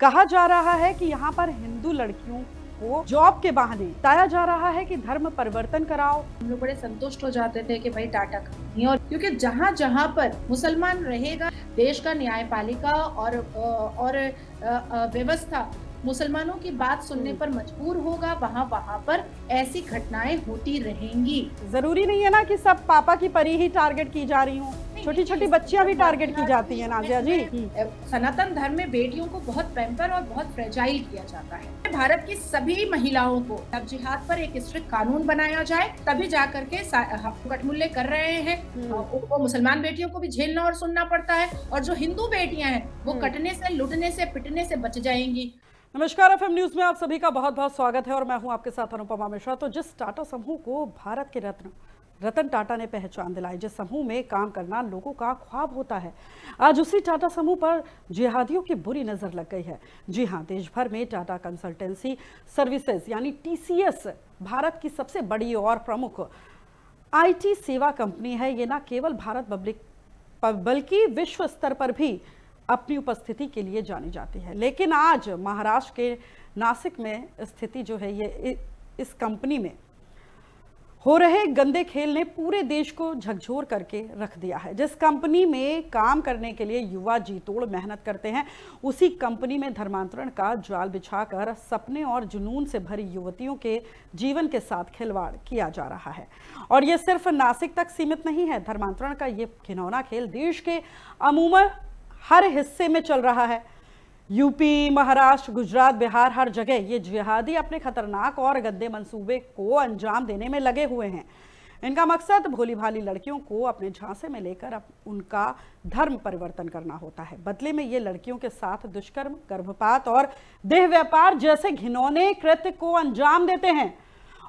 कहा जा रहा है कि यहाँ पर हिंदू लड़कियों को जॉब के बहाने बताया जा रहा है कि धर्म परिवर्तन कराओ। हम लोग बड़े संतुष्ट हो जाते थे कि भाई टाटा कंपनी, और क्योंकि जहां जहां पर मुसलमान रहेगा देश का न्यायपालिका और व्यवस्था मुसलमानों की बात सुनने पर मजबूर होगा, वहां वहां पर ऐसी घटनाएं होती रहेंगी। जरूरी नहीं है ना कि सब पापा की परी ही टारगेट की जा रही हूँ, छोटी छोटी बच्चियां भी टारगेट की जाती हैं नाजिया जी। सनातन धर्म में बेटियों को बहुत पैम्पर और बहुत फ्रेजाइल किया जाता है। भारत की सभी महिलाओं को अब जिहाद पर एक स्ट्रिक्ट कानून बनाया जाए, तभी जाकर के कटमुल्ले कर रहे हैं। वो मुसलमान बेटियों को भी झेलना और सुनना पड़ता है, और जो हिंदू बेटियां हैं वो कटने से, लुटने से, पिटने से बच जाएंगी। नमस्कार, एफएम न्यूज में आप सभी का बहुत बहुत स्वागत है और मैं हूं आपके साथ अनुपमा मिश्रा। तो जिस टाटा समूह को भारत के रतन टाटा ने पहचान दिलाई, जिस समूह में काम करना लोगों का ख्वाब होता है, आज उसी टाटा समूह पर जिहादियों की बुरी नजर लग गई है। जी हां, देश भर में टाटा कंसल्टेंसी सर्विसेज यानी टीसीएस भारत की सबसे बड़ी और प्रमुख आईटी सेवा कंपनी है। ये ना केवल भारत बल्कि विश्व स्तर पर भी अपनी उपस्थिति के लिए जानी जाती है। लेकिन आज महाराष्ट्र के नासिक में स्थिति जो है, ये इस कंपनी में हो रहे गंदे खेल ने पूरे देश को झकझोर करके रख दिया है। जिस कंपनी में काम करने के लिए युवा जी तोड़ मेहनत करते हैं, उसी कंपनी में धर्मांतरण का जाल बिछाकर सपने और जुनून से भरी युवतियों के जीवन के साथ खिलवाड़ किया जा रहा है। और ये सिर्फ नासिक तक सीमित नहीं है। धर्मांतरण का ये घिनौना खेल देश के अमूमन हर हिस्से में चल रहा है। यूपी, महाराष्ट्र, गुजरात, बिहार, हर जगह ये जिहादी अपने खतरनाक और गंदे मंसूबे को अंजाम देने में लगे हुए हैं। इनका मकसद भोली भाली लड़कियों को अपने झांसे में लेकर उनका धर्म परिवर्तन करना होता है। बदले में ये लड़कियों के साथ दुष्कर्म, गर्भपात और देह व्यापार जैसे घिनौने कृत्य को अंजाम देते हैं।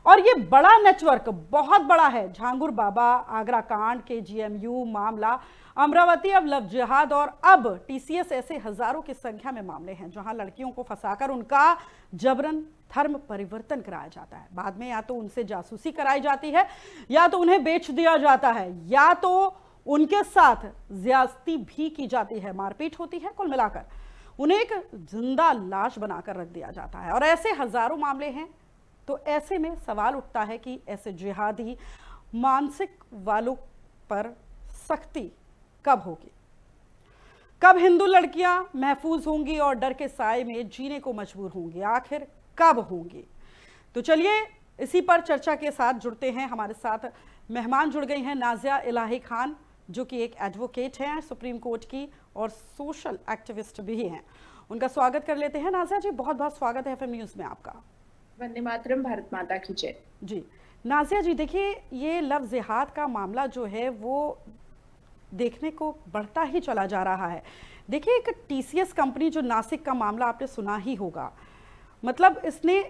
और ये बड़ा नेटवर्क बहुत बड़ा है। झांगुर बाबा, आगरा कांड, केजीएमयू मामला, अमरावती, अब लव जिहाद और अब टीसीएस, ऐसे हजारों की संख्या में मामले हैं जहां लड़कियों को फंसाकर उनका जबरन धर्म परिवर्तन कराया जाता है। बाद में या तो उनसे जासूसी कराई जाती है, या तो उन्हें बेच दिया जाता है, या तो उनके साथ ज्यादती भी की जाती है, मारपीट होती है। कुल मिलाकर उन्हें एक जिंदा लाश बनाकर रख दिया जाता है। और ऐसे हजारों मामले हैं। तो ऐसे में सवाल उठता है कि ऐसे जिहादी मानसिक वालों पर सख्ती कब होगी, कब हिंदू लड़कियां महफूज होंगी और डर के साए में जीने को मजबूर होंगी, आखिर कब होंगी। तो चलिए इसी पर चर्चा के साथ जुड़ते हैं। हमारे साथ मेहमान जुड़ गई हैं नाजिया इलाही खान, जो कि एक एडवोकेट हैं सुप्रीम कोर्ट की और सोशल एक्टिविस्ट भी हैं। उनका स्वागत कर लेते हैं। नाजिया जी, बहुत बहुत स्वागत है एफएम न्यूज में आपका। वंदे मातरम, भारत माता की जय। जी नाजिया जी, देखिए ये लव जिहाद का मामला जो है वो देखने को बढ़ता ही चला जा रहा है। देखिए, एक टीसीएस कंपनी, जो नासिक का मामला आपने सुना ही होगा, मतलब इसने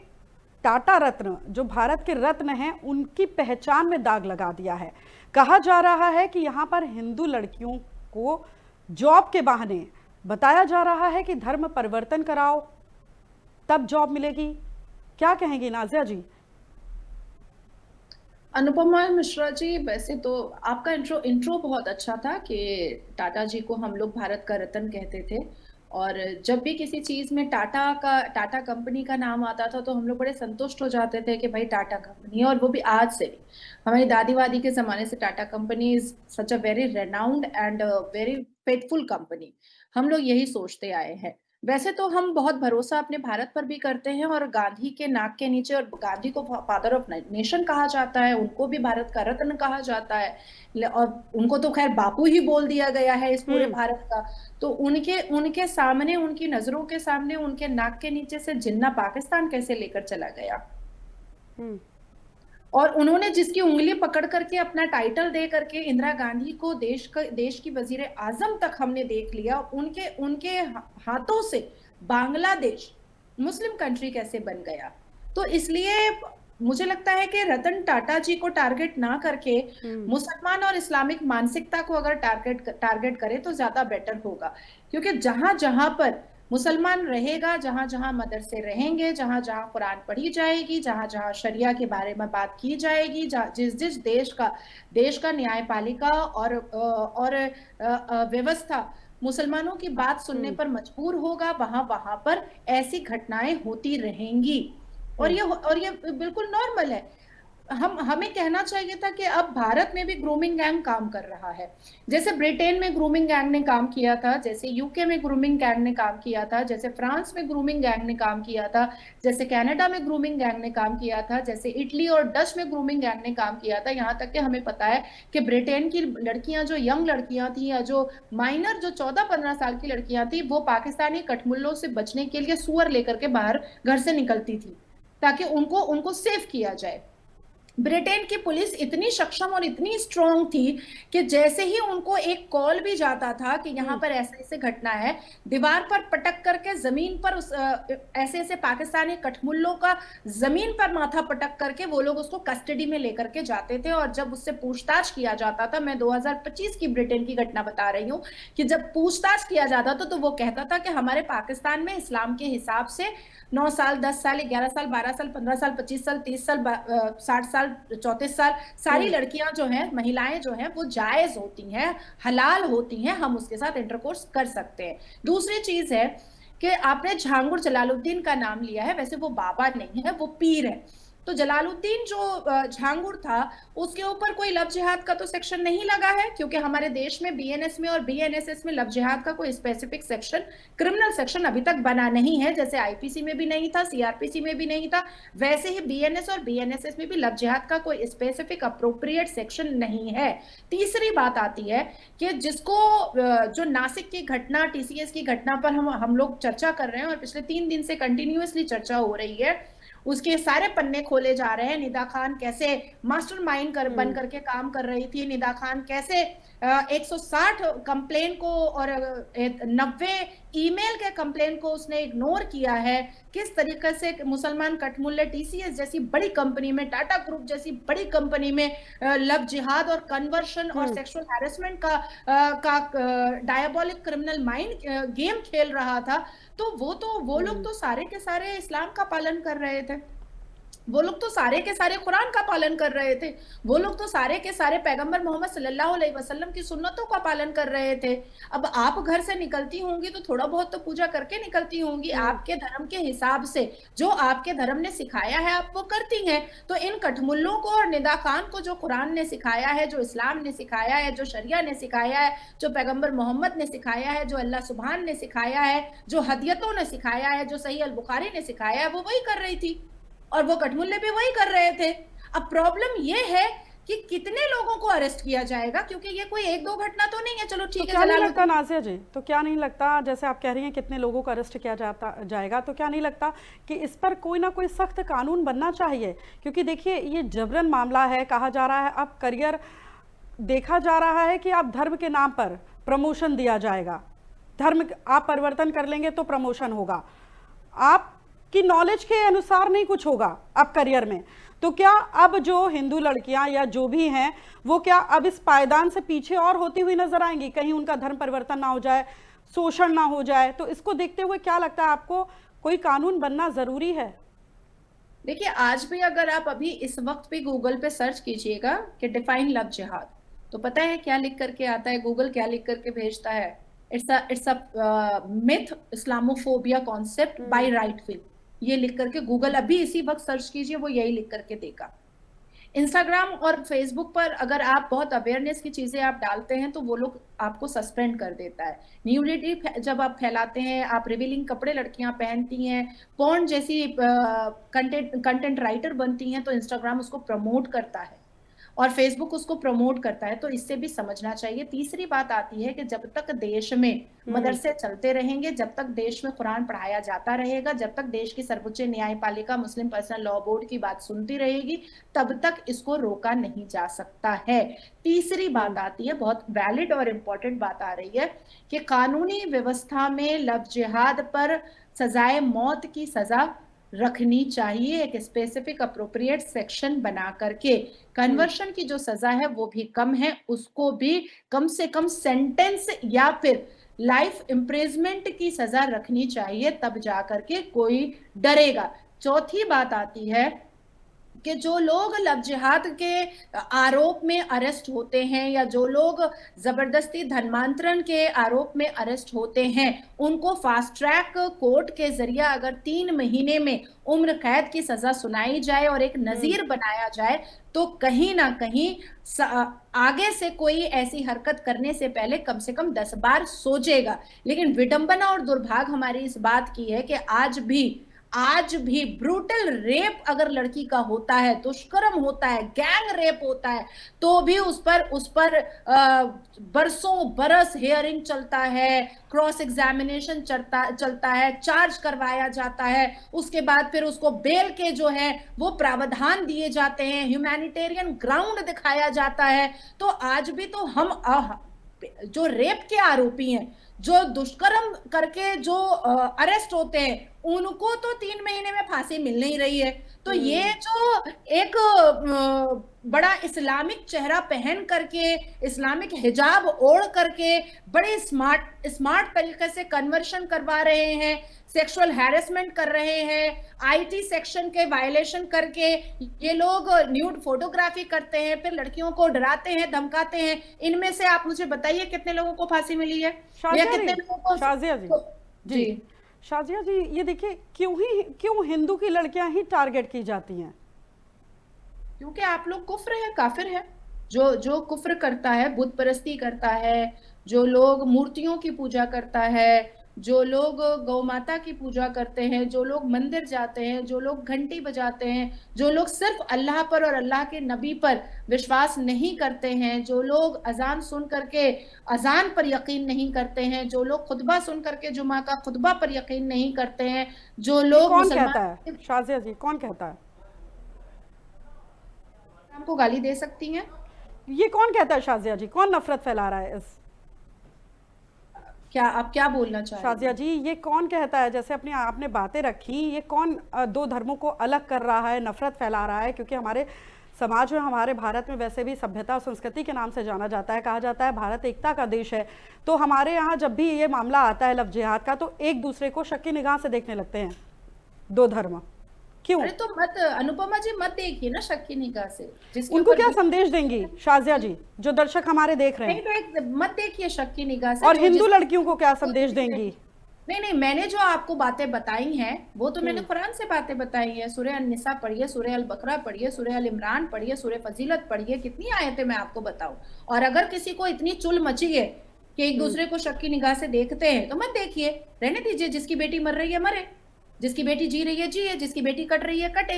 टाटा रत्न, जो भारत के रत्न हैं, उनकी पहचान में दाग लगा दिया है। कहा जा रहा है कि यहाँ पर हिंदू लड़कियों को जॉब के बहाने बताया जा रहा है कि धर्म परिवर्तन कराओ तब जॉब मिलेगी। क्या कहेंगी नाजिया जी? अनुपमा मिश्रा जी, वैसे तो आपका इंट्रो बहुत अच्छा था कि टाटा जी को हम लोग भारत का रत्न कहते थे, और जब भी किसी चीज में टाटा कंपनी का नाम आता था तो हम लोग बड़े संतुष्ट हो जाते थे कि भाई टाटा कंपनी, और वो भी आज से नहीं, हमारी दादी वादी के जमाने से Tata company is such a very renowned and very faithful company, हम लोग यही सोचते आए हैं। वैसे तो हम बहुत भरोसा अपने भारत पर भी करते हैं, और गांधी के नाक के नीचे, और गांधी को फादर ऑफ नेशन कहा जाता है, उनको भी भारत का रत्न कहा जाता है, और उनको तो खैर बापू ही बोल दिया गया है इस पूरे भारत का। तो उनके उनके सामने, उनकी नजरों के सामने, उनके नाक के नीचे से जिन्ना पाकिस्तान कैसे लेकर चला गया, और उन्होंने जिसकी उंगली पकड़ करके अपना टाइटल दे करके इंदिरा गांधी को देश की वजीर आजम तक हमने देख लिया, उनके उनके हाथों से बांग्लादेश मुस्लिम कंट्री कैसे बन गया। तो इसलिए मुझे लगता है कि रतन टाटा जी को टारगेट ना करके मुसलमान और इस्लामिक मानसिकता को अगर टारगेट करे तो ज्यादा बेटर होगा, क्योंकि जहां जहां पर मुसलमान रहेगा, जहां जहां मदरसे रहेंगे, जहां जहां कुरान पढ़ी जाएगी, जहां जहां शरिया के बारे में बात की जाएगी, जिस जिस देश का न्यायपालिका और व्यवस्था मुसलमानों की बात सुनने पर मजबूर होगा, वहां वहां पर ऐसी घटनाएं होती रहेंगी। और ये बिल्कुल नॉर्मल है। हमें कहना चाहिए था कि अब भारत में भी ग्रूमिंग गैंग काम कर रहा है। जैसे ब्रिटेन में ग्रूमिंग गैंग ने काम किया था, जैसे यूके में ग्रूमिंग गैंग ने काम किया था, जैसे फ्रांस में ग्रूमिंग गैंग ने काम किया था, जैसे कनाडा में ग्रूमिंग गैंग ने काम किया था, जैसे इटली और डच में ग्रूमिंग गैंग ने काम किया था। यहाँ तक कि हमें पता है कि ब्रिटेन की लड़कियां, जो यंग लड़कियां थी या जो माइनर, जो 14-15 साल की लड़कियां थी, वो पाकिस्तानी कठमुल्लों से बचने के लिए सुअर लेकर के बाहर घर से निकलती थी ताकि उनको उनको सेव किया जाए। ब्रिटेन की पुलिस इतनी सक्षम और इतनी स्ट्रांग थी कि जैसे ही उनको एक कॉल भी जाता था कि यहाँ पर ऐसे ऐसे घटना है, दीवार पर पटक करके जमीन पर ऐसे ऐसे पाकिस्तानी कठमुल्लों का जमीन पर माथा पटक करके वो लोग उसको कस्टडी में लेकर के जाते थे। और जब उससे पूछताछ किया जाता था, मैं 2025 की ब्रिटेन की घटना बता रही हूँ, कि जब पूछताछ किया जाता था तो वो कहता था कि हमारे पाकिस्तान में इस्लाम के हिसाब से 9 साल, 10 साल, 11 साल, 12 साल, 15 साल, 25 साल, 30 साल, 60 साल, 34 साल, सारी लड़कियां जो हैं, महिलाएं जो हैं, वो जायज होती हैं, हलाल होती हैं, हम उसके साथ इंटरकोर्स कर सकते हैं। दूसरी चीज है कि आपने झांगुर जलालुद्दीन का नाम लिया है, वैसे वो बाबा नहीं है, वो पीर है। तो जलालुद्दीन जो झांगुर था, उसके ऊपर कोई लव जिहाद का तो सेक्शन नहीं लगा है, क्योंकि हमारे देश में बीएनएस में और बीएनएसएस में लव जिहाद का कोई स्पेसिफिक सेक्शन, क्रिमिनल सेक्शन अभी तक बना नहीं है। जैसे आईपीसी में भी नहीं था, सीआरपीसी में भी नहीं था, वैसे ही बीएनएस और बीएनएसएस में भी लव जिहाद का कोई स्पेसिफिक अप्रोप्रिएट सेक्शन नहीं है। तीसरी बात आती है कि जिसको जो नासिक की घटना, टीसीएस की घटना पर हम लोग चर्चा कर रहे हैं और पिछले 3 दिन से कंटिन्यूअसली चर्चा हो रही है, उसके सारे पन्ने खोले जा रहे हैं। निदा खान कैसे मास्टरमाइंड बन करके काम कर रही थी, निदा खान कैसे 160 कंप्लेन को और 90 ईमेल के कंप्लेन को उसने इग्नोर किया है, किस तरीके से मुसलमान कठमुल्ले टीसीएस जैसी बड़ी कंपनी में, टाटा ग्रुप जैसी बड़ी कंपनी में लव जिहाद और कन्वर्शन और सेक्सुअल हैरेसमेंट का डायबोलिक क्रिमिनल माइंड गेम खेल रहा था। तो वो लोग तो सारे के सारे इस्लाम का पालन कर रहे थे, वो लोग तो सारे के सारे कुरान का पालन कर रहे थे, वो लोग तो सारे के सारे पैगंबर मोहम्मद सल्लल्लाहु अलैहि वसल्लम की सुन्नतों का पालन कर रहे थे। अब आप घर से निकलती होंगी तो थोड़ा बहुत तो पूजा करके निकलती होंगी, आपके धर्म के हिसाब से, जो आपके धर्म ने सिखाया है आप वो करती हैं। तो इन कठमुल्लों को और निदा खान को जो कुरान ने सिखाया है, जो इस्लाम ने सिखाया है, जो शरिया ने सिखाया है, जो पैगंबर मोहम्मद ने सिखाया है, जो अल्लाह सुभान ने सिखाया है, जो हदियतों ने सिखाया है, जो सही अल बुखारी ने सिखाया है, वो वही कर रही थी और वो कठमुल्ले भी वही कर रहे थे। अब प्रॉब्लम ये है कि कितने लोगों को अरेस्ट किया जाएगा, क्योंकि ये कोई 1-2 घटना तो नहीं है। चलो ठीक है, क्या नहीं लगता नाज़िया जी, तो क्या नहीं लगता, जैसे आप कह रही हैं कितने लोगों को अरेस्ट किया जाएगा, तो क्या नहीं लगता कि इस पर कोई ना कोई सख्त कानून बनना चाहिए? क्योंकि देखिए ये जबरन मामला है, कहा जा रहा है अब करियर देखा जा रहा है कि आप धर्म के नाम पर प्रमोशन दिया जाएगा, धर्म आप परिवर्तन कर लेंगे तो प्रमोशन होगा, आप कि नॉलेज के अनुसार नहीं कुछ होगा अब करियर में। तो क्या अब जो हिंदू लड़कियां या जो भी हैं वो क्या अब इस पायदान से पीछे और होती हुई नजर आएंगी, कहीं उनका धर्म परिवर्तन ना हो जाए, शोषण ना हो जाए? तो इसको देखते हुए क्या लगता है आपको, कोई कानून बनना जरूरी है? देखिए, आज भी अगर आप अभी इस वक्त भी गूगल पे सर्च कीजिएगा कि डिफाइन लव जिहाद, तो पता है क्या लिख करके आता है? गूगल क्या लिख करके भेजता है? It's a myth, Islamophobia concept bye right wing. ये लिख करके गूगल अभी इसी वक्त सर्च कीजिए, वो यही लिख करके देगा। इंस्टाग्राम और फेसबुक पर अगर आप बहुत अवेयरनेस की चीजें आप डालते हैं तो वो लोग आपको सस्पेंड कर देता है। न्यूडिटी जब आप फैलाते हैं, आप रिवीलिंग कपड़े लड़कियां पहनती हैं, पॉर्न जैसी कंटेंट राइटर बनती हैं, तो इंस्टाग्राम उसको प्रमोट करता है और फेसबुक उसको प्रमोट करता है। तो इससे भी समझना चाहिए। तीसरी बात आती है कि जब तक देश में मदरसे चलते रहेंगे, जब तक देश में कुरान पढ़ाया जाता रहेगा, जब तक देश की सर्वोच्च न्यायपालिका मुस्लिम पर्सनल लॉ बोर्ड की बात सुनती रहेगी, तब तक इसको रोका नहीं जा सकता है। तीसरी बात आती है, बहुत वैलिड और इंपॉर्टेंट बात आ रही है कि कानूनी व्यवस्था में लव जिहाद पर सजाए मौत की सजा रखनी चाहिए, एक स्पेसिफिक अप्रोप्रिएट सेक्शन बना करके। कन्वर्शन की जो सजा है वो भी कम है, उसको भी कम से कम सेंटेंस या फिर लाइफ इम्प्रिजमेंट की सजा रखनी चाहिए, तब जाकर के कोई डरेगा। चौथी बात आती है कि जो लोग लव जिहाद के आरोप में अरेस्ट होते हैं या जो लोग जबरदस्ती धर्मांतरण के आरोप में अरेस्ट होते हैं, उनको फास्ट ट्रैक कोर्ट के जरिए अगर 3 महीने में उम्र कैद की सजा सुनाई जाए और एक नजीर बनाया जाए, तो कहीं ना कहीं आगे से कोई ऐसी हरकत करने से पहले कम से कम 10 बार सोचेगा। लेकिन विडंबना और दुर्भाग्य हमारी इस बात की है कि आज भी ब्रूटल रेप अगर लड़की का होता है, दुष्कर्म होता है, गैंग रेप होता है, तो भी उस पर बरसों बरस हियरिंग चलता है, क्रॉस एग्जामिनेशन चलता है, चार्ज करवाया जाता है, उसके बाद फिर उसको बेल के जो है वो प्रावधान दिए जाते हैं, ह्यूमैनिटेरियन ग्राउंड दिखाया जाता है। तो आज भी तो हम जो रेप के आरोपी हैं, जो दुष्कर्म करके जो अरेस्ट होते हैं, उनको तो 3 महीने में फांसी मिल नहीं रही है। तो ये जो एक बड़ा इस्लामिक चेहरा पहन करके, इस्लामिक हिजाब ओढ़ करके बड़े स्मार्ट तरीके से कन्वर्शन करवा रहे हैं, सेक्सुअल हैरेसमेंट कर रहे हैं, आईटी सेक्शन के वायलेशन करके ये लोग न्यूड फोटोग्राफी करते हैं, फिर लड़कियों को डराते हैं, धमकाते हैं। इनमें से आप मुझे बताइए कितने लोगों को फांसी मिली है या कितने लोगों को? शाजिया जी, शाजिया जी, ये देखिए क्यों हिंदू की लड़कियां ही टारगेट की जाती हैं? क्योंकि आप लोग कुफ्र है, काफिर है। जो कुफ्र करता है, बुत परस्ती करता है, जो लोग मूर्तियों की पूजा करता है, जो लोग गौ माता की पूजा करते हैं, जो लोग मंदिर जाते हैं, जो लोग घंटी बजाते हैं, जो लोग सिर्फ अल्लाह पर और अल्लाह के नबी पर विश्वास नहीं करते हैं, जो लोग अजान सुन करके अजान पर यकीन नहीं करते हैं, जो लोग खुतबा सुन करके जुमा का खुतबा पर यकीन नहीं करते हैं, जो लोग कौन कहता है शाजिया जी, कौन कहता है? हमको गाली दे सकती हैं? ये कौन कहता है शाजिया जी? कौन नफरत फैला रहा है? क्या आप क्या बोलना चाह रहे हैं? शाजिया जी, ये कौन कहता है? जैसे अपनी आपने बातें रखी, ये कौन दो धर्मों को अलग कर रहा है, नफरत फैला रहा है? क्योंकि हमारे समाज में, हमारे भारत में वैसे भी सभ्यता और संस्कृति के नाम से जाना जाता है, कहा जाता है भारत एकता का देश है। तो हमारे यहाँ जब भी ये मामला आता है लव जिहाद का, तो एक दूसरे को शक की निगाह से देखने लगते हैं दो धर्म। क्यों? अरे तो मत, अनुपमा जी, मत देखिए ना शक की निगाह से। उनको क्या संदेश देंगी शाजिया जी, जो दर्शक हमारे देख रहे हैं? नहीं, तो मत देखिए शक की निगाह से। और हिंदू लड़कियों को क्या संदेश देंगी? नहीं, मैंने जो आपको बातें बताई हैं वो तो मैंने कुरान से बातें बताई है। सूरह अन-निसा पढ़िए, सूरह अल-बकरा पढ़िए, सूरह अल-इमरान पढ़िए, सूरह फजीलत पढ़िए, कितनी आयतें मैं आपको बताऊं। और अगर किसी को इतनी चुल मची है कि एक दूसरे को शक की निगाह से देखते हैं, तो मत देखिए, रहने दीजिए। जिसकी बेटी मर रही है मरे, जिसकी बेटी जी रही है जिए, जिसकी बेटी कट रही है कटे।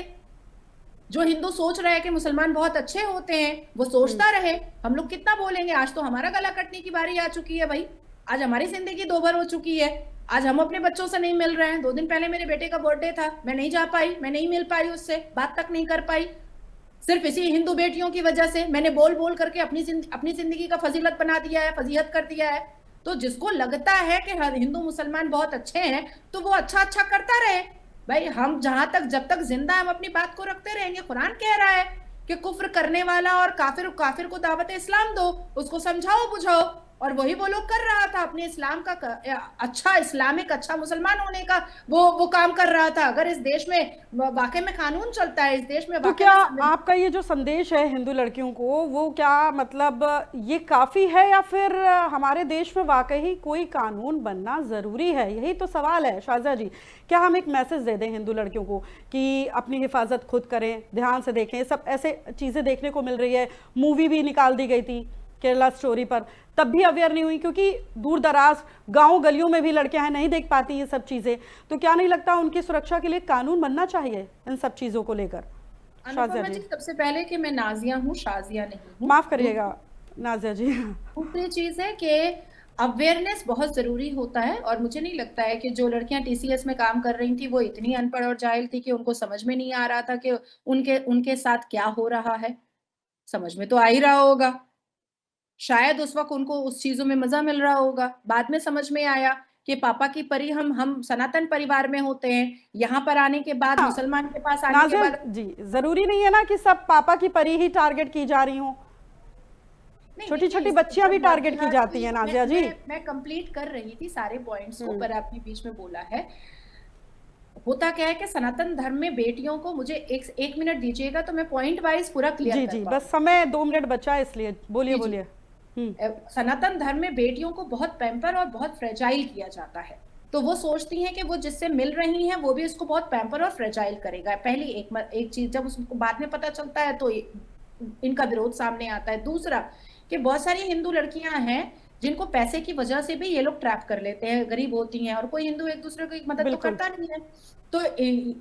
जो हिंदू सोच रहा है कि मुसलमान बहुत अच्छे होते हैं, वो सोचता रहे। हम लोग कितना बोलेंगे? आज तो हमारा गला कटने की बारी आ चुकी है भाई। आज हमारी जिंदगी 2 बार हो चुकी है। आज हम अपने बच्चों से नहीं मिल रहे हैं। 2 दिन पहले मेरे बेटे का बर्थडे था, मैं नहीं जा पाई, मैं नहीं मिल पाई उससे, बात तक नहीं कर पाई, सिर्फ इसी हिंदू बेटियों की वजह से। मैंने बोल बोल करके अपनी जिंदगी का फजीलत बना दिया है, फजीहत कर दिया है। तो जिसको लगता है कि हिंदू मुसलमान बहुत अच्छे हैं, तो वो अच्छा करता रहे भाई। हम जब तक जिंदा हम अपनी बात को रखते रहेंगे। कुरान कह रहा है कि कुफ्र करने वाला और काफिर को दावत इस्लाम दो, उसको समझाओ बुझाओ। और वही वो लोग कर रहा था, अपने इस्लाम का अच्छा इस्लामिक, अच्छा मुसलमान होने का वो काम कर रहा था। अगर इस देश में वाकई में कानून चलता है, इस देश में तो क्या आपका ये जो संदेश है हिंदू लड़कियों को, वो क्या मतलब ये काफी है, या फिर हमारे देश में वाकई कोई कानून बनना जरूरी है? यही तो सवाल है शाजिया जी। क्या हम एक मैसेज दे दें हिंदू लड़कियों को कि अपनी हिफाजत खुद करें, ध्यान से देखें? सब ऐसे चीजें देखने को मिल रही है। मूवी भी निकाल दी गई थी केरला स्टोरी पर, तब भी अवेयर नहीं हुई, क्योंकि दूर दराज गांव गलियों में भी लड़कियां हैं, नहीं देख पाती ये सब चीजें। तो क्या नहीं लगता उनकी सुरक्षा के लिए कानून बनना चाहिए इन सब चीजों को लेकर? अनुपमा जी, सबसे पहले कि मैं नाजिया हूँ, शाजिया नहीं हूँ। माफ करिएगा नाजिया जी। दूसरी चीज है कि अवेयरनेस बहुत जरूरी होता है। और मुझे नहीं लगता है कि जो लड़कियां टीसीएस में काम कर रही थी वो इतनी अनपढ़ और जाहिल थी कि उनको समझ में नहीं आ रहा था कि उनके साथ क्या हो रहा है। समझ में तो आ ही रहा होगा, शायद उस वक्त उनको उस चीजों में मजा मिल रहा होगा। बाद में समझ में आया कि पापा की परी हम सनातन परिवार में होते हैं। यहाँ पर आने के बाद, मुसलमान के पास आने के बाद जी, जरूरी नहीं है ना कि सब पापा की परी ही टारगेट की जा रही हो। छोटी छोटी बच्चियां भी टारगेट की जाती हैं नाजिया जी। मैं कंप्लीट कर रही थी सारे पॉइंट्स को, पर आपने बीच में बोला है। होता क्या है कि सनातन धर्म में बेटियों को, मुझे एक मिनट दीजिएगा तो मैं पॉइंट वाइज पूरा क्लियर जी कर जी, पाऊँ। बस समय 2 मिनट बचा है, इसलिए बोलिए जी जी। बोलिए। सनातन धर्म में बेटियों को बहुत पैम्पर और बहुत फ्रेजाइल किया जाता है। तो वो सोचती हैं कि वो जिससे मिल रही हैं वो भी उसको बहुत पैम्पर और फ्रेजाइल करेगा। पहली एक चीज, जब उसको बाद में पता चलता है तो इनका विरोध सामने आता है। दूसरा कि बहुत सारी हिंदू लड़कियां हैं जिनको पैसे की वजह से भी ये लोग ट्रैप कर लेते हैं, गरीब होती हैं और कोई हिंदू एक दूसरे की मदद तो बिल्कुल। करता नहीं है। तो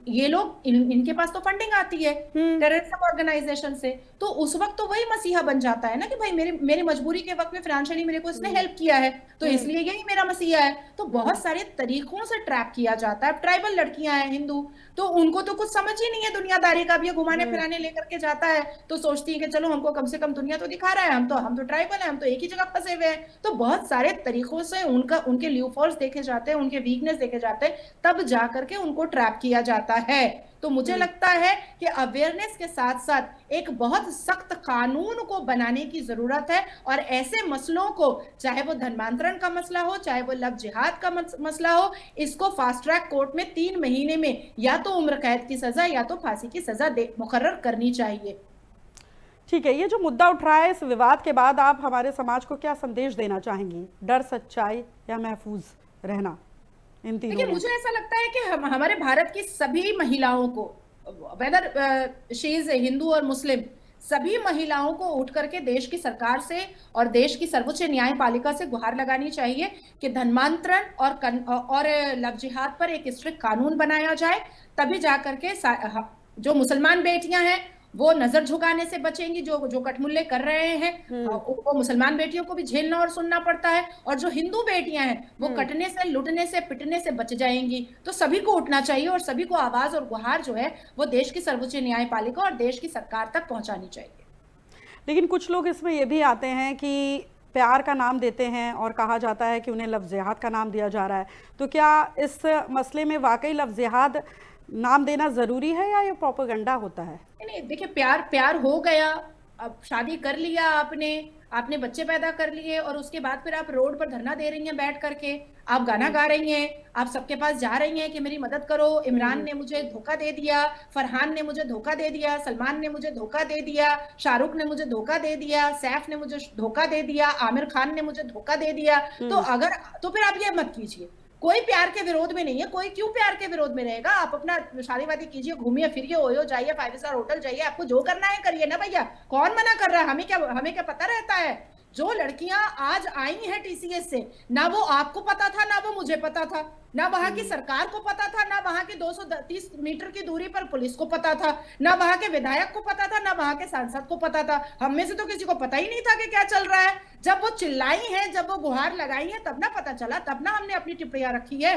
ये लोग इनके पास तो फंडिंग आती है हम्म। टेररिज्म ऑर्गेनाइजेशन से। तो उस वक्त तो वही मसीहा बन जाता है ना कि भाई मेरी मजबूरी के वक्त में फाइनेंशियली मेरे को इसने हम्म। हेल्प किया है, तो हम्म। इसलिए यही मेरा मसीहा है। तो हम्म। बहुत सारे तरीकों से ट्रैप किया जाता है। ट्राइबल लड़कियां हैं हिंदू, तो उनको तो कुछ समझ ही नहीं है दुनियादारी का। भी ये घुमाने हम्म। फिराने लेकर के जाता है तो सोचती है कि चलो हमको कम से कम दुनिया तो दिखा रहा है, हम तो ट्राइबल है, हम तो एक ही जगह फंसे हुए हैं। तो बहुत सारे तरीकों से उनके ल्यूफॉल्स देखे जाते हैं, उनके वीकनेस देखे जाते हैं, तब जाकर के उनको ट्रैप किया जाता है। तो मुझे हम्म। लगता है कि अवेयरनेस के साथ साथ एक बहुत सख्त कानून को बनाने की जरूरत है। और ऐसे मसलों को, चाहे वो धर्मांतरण का मसला हो, चाहे वो लव जिहाद का मसला हो, इसको फास्ट ट्रैक कोर्ट में 3 महीने में या तो उम्र कैद की सजा या तो फांसी की सजा मुकर्रर करनी चाहिए। ठीक है, ये जो मुद्दा उठ रहा है, इस विवाद के बाद आप हमारे समाज को क्या संदेश देना चाहेंगी? डर, सच्चाई या महफूज रहना, इन तीनों देखिए, में? मुझे ऐसा लगता है कि हमारे भारत की सभी महिलाओं को, वेदर शी इज हिंदू और मुस्लिम, सभी महिलाओं को उठ करके देश की सरकार से और देश की सर्वोच्च न्यायपालिका से गुहार लगानी चाहिए कि धर्मांतरण और लव जिहाद पर एक स्ट्रिक्ट कानून बनाया जाए। तभी जाकर के जो मुसलमान बेटियां हैं वो नजर झुकाने से बचेंगी। जो जो कठमुल्ले कर रहे हैं वो मुसलमान बेटियों को भी झेलना और सुनना पड़ता है, और जो हिंदू बेटियां हैं वो कटने से, लुटने से, पिटने से बच जाएंगी। तो सभी को उठना चाहिए और सभी को आवाज और गुहार जो है वो देश की सर्वोच्च न्यायपालिका और देश की सरकार तक पहुंचानी चाहिए। लेकिन कुछ लोग इसमें ये भी आते हैं कि प्यार का नाम देते हैं और कहा जाता है कि उन्हें लफ्ज़ जिहाद का नाम दिया जा रहा है। तो क्या इस मसले में वाकई लफ्ज़ जिहाद नाम देना ज़रूरी है या ये प्रोपेगेंडा होता है? नहीं, देखिए, प्यार प्यार हो गया, अब शादी कर लिया आपने, आपने बच्चे पैदा कर लिए और उसके बाद फिर आप रोड पर धरना दे रही हैं बैठ करके, आप गाना गा रही हैं, आप सबके पास जा रही हैं कि मेरी मदद करो, इमरान ने मुझे धोखा दे दिया, फरहान ने मुझे धोखा दे दिया, सलमान ने मुझे धोखा दे दिया, शाहरुख ने मुझे धोखा दे दिया, सैफ ने मुझे धोखा दे दिया, आमिर खान ने मुझे धोखा दे दिया। तो फिर आप ये मत कीजिए। कोई प्यार के विरोध में नहीं है, कोई क्यों प्यार के विरोध में रहेगा? आप अपना शादी वादी कीजिए, घूमिए फिरिए, ओयो जाइए, 5 स्टार होटल जाइए, आपको जो करना है करिए ना भैया, कौन मना कर रहा है? हमें क्या पता रहता है? जो लड़कियां आज आई हैं टीसीएस से, ना वो आपको पता था ना वो मुझे पता था, ना वहां की सरकार को पता था, ना वहां की 230 मीटर की दूरी पर पुलिस को पता था, ना वहां के विधायक को पता था, ना वहां के सांसद को पता था। हम में से तो किसी को पता ही नहीं था कि क्या चल रहा है। जब वो चिल्लाई है, जब वो गुहार लगाई है, तब ना पता चला, तब ना हमने अपनी टिप्पणियां रखी है।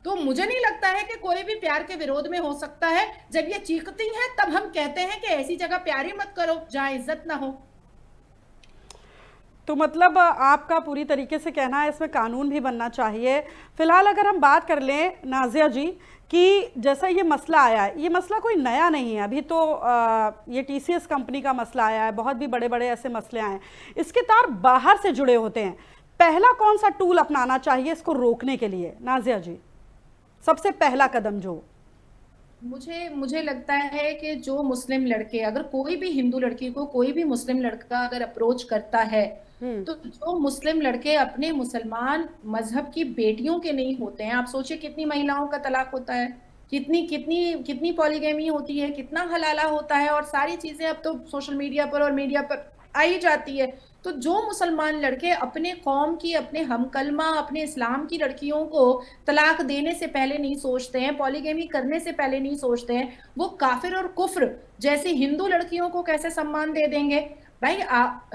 तो मुझे नहीं लगता है कि कोई भी प्यार के विरोध में हो सकता है। जब ये चीखती है तब हम कहते हैं कि ऐसी जगह प्यार ही मत करो जहां इज्जत ना हो। तो मतलब आपका पूरी तरीके से कहना है इसमें कानून भी बनना चाहिए। फिलहाल अगर हम बात कर लें नाजिया जी कि जैसा ये मसला आया है, ये मसला कोई नया नहीं है, अभी तो ये टीसीएस कंपनी का मसला आया है, बहुत भी बड़े बड़े ऐसे मसले आए हैं, इसके तार बाहर से जुड़े होते हैं। पहला कौन सा टूल अपनाना चाहिए इसको रोकने के लिए नाजिया जी? सबसे पहला कदम जो मुझे लगता है कि जो मुस्लिम लड़के, अगर कोई भी हिंदू लड़की को कोई भी मुस्लिम लड़का अगर अप्रोच करता है, तो जो मुस्लिम लड़के अपने मुसलमान मजहब की बेटियों के नहीं होते हैं, आप सोचिए कितनी महिलाओं का तलाक होता है, कितनी कितनी कितनी पॉलीगैमी होती है, कितना हलाला होता है, और सारी चीजें अब तो सोशल मीडिया पर और मीडिया पर आई जाती है। तो जो मुसलमान लड़के अपने कौम की, अपने हमकलमा, अपने इस्लाम की लड़कियों को तलाक देने से पहले नहीं सोचते हैं, पॉलीगैमी करने से पहले नहीं सोचते हैं, वो काफिर और कुफ्र जैसी हिंदू लड़कियों को कैसे सम्मान दे देंगे? भाई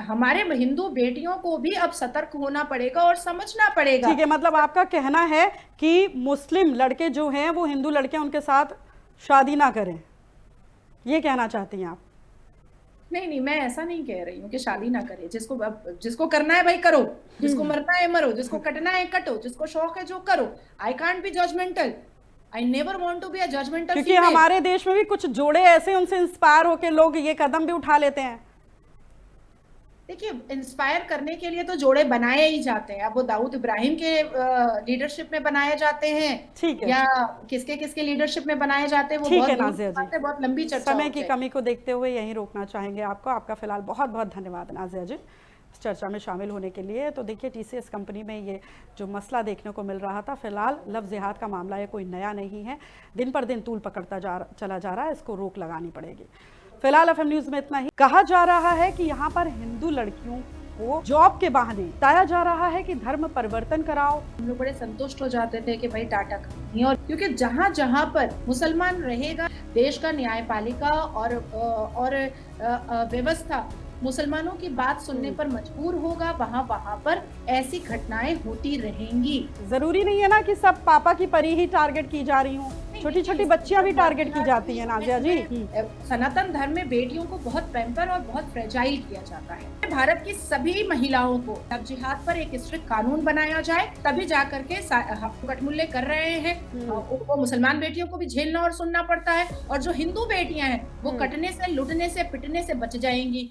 हमारे हिंदू बेटियों को भी अब सतर्क होना पड़ेगा और समझना पड़ेगा। ठीक है, मतलब आपका कहना है कि मुस्लिम लड़के जो हैं वो हिंदू लड़कियां उनके साथ शादी ना करें, ये कहना चाहती हैं आप? नहीं, मैं ऐसा नहीं कह रही हूँ कि शादी ना करे। जिसको करना है भाई करो, जिसको मरना है मरो, जिसको कटना है कटो, जिसको शौक है जो करो। I can't be judgemental, I never want to be a judgemental. क्योंकि हमारे देश में भी कुछ जोड़े ऐसे, उनसे इंस्पायर होकर लोग ये कदम भी उठा लेते हैं। देखिए, इंस्पायर करने के लिए तो जोड़े बनाए ही जाते हैं। अब वो दाऊद इब्राहिम के लीडरशिप में बनाए जाते हैं ठीक है। या किसके-किसके लीडरशिप में बनाए जाते हैं, वो ठीक बहुत है दूर की नाज़िया जी। बात है, बहुत लंबी चर्चा समय हो की जाएगी। कमी को देखते हुए यहीं रोकना चाहेंगे आपको। आपका फ़िलहाल बहुत-बहुत धन्यवाद नाज़िया जी, इस चर्चा में शामिल होने के लिए। तो देखिए टीसीएस कंपनी में ये जो मसला देखने को मिल रहा था, फ़िलहाल लव जिहाद का मामला ये कोई नया नहीं है। दिन पर दिन तूल पकड़ता चला जा रहा है, इसको रोक लगानी पड़ेगी। फ़िलहाल एफएम न्यूज़ में इतना ही। कहा जा रहा है कि यहाँ पर हिंदू लड़कियों को जॉब के बहाने बताया जा रहा है कि धर्म परिवर्तन कराओ। हम लोग बड़े संतुष्ट हो जाते थे कि भाई टाटा कंपनी, और क्योंकि जहाँ जहाँ पर मुसलमान रहेगा, देश का न्यायपालिका और व्यवस्था मुसलमानों की बात सुनने पर मजबूर होगा, वहाँ वहाँ पर ऐसी घटनाएं होती रहेंगी। जरूरी नहीं है ना कि सब पापा की परी ही टारगेट की जा रही हूँ, छोटी छोटी बच्चियां भी टारगेट की जाती हैं नाज़िया जी। सनातन धर्म में बेटियों को बहुत पैम्पर और बहुत फ्रेजाइल किया जाता है। भारत की सभी महिलाओं को लव जिहाद पर एक स्ट्रिक्ट कानून बनाया जाए, तभी जाकर के कठमुल्ले कर रहे हैं। वो मुसलमान बेटियों को भी झेलना और सुनना पड़ता है, और जो हिंदू बेटियां हैं वो कटने से, लुटने से, पिटने से बच जाएंगी।